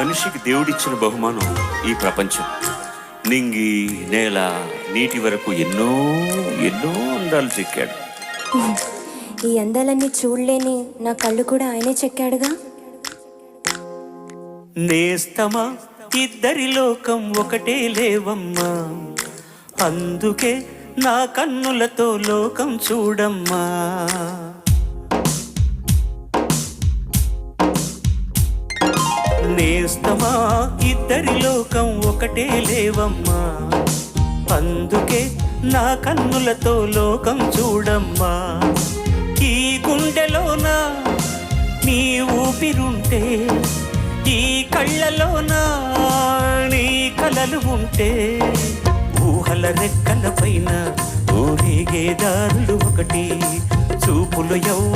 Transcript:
మనిషికి దేవుడిచ్చిన బహుమానం ఈ ప్రపంచం. నింగి, నేల, నీటి వరకు ఎన్నో ఎన్నో అందాలు చెక్కాడు. ఈ అందాలన్నీ చూడలేని నా కళ్ళు కూడా ఆయనే చెక్కాడుగా. నేస్తమా ఇద్దరి లోకం ఒకటే లేవమ్మా, అందుకే నా కన్నులతో లోకం చూడమ్మా. నేస్తమా ఇద్దరి లోకం ఒకటే లేవమ్మా, అందుకే నా కన్నులతో లోకం చూడమ్మా. ఈ గుండెలోన నీ ఊపిరుంటే, ఈ కళ్ళలోన నీ కలలు ఉంటే, ఊహల రెక్కల పైన ఊరేగే దారులు ఒకటి, చూపులు ఎవ్వరి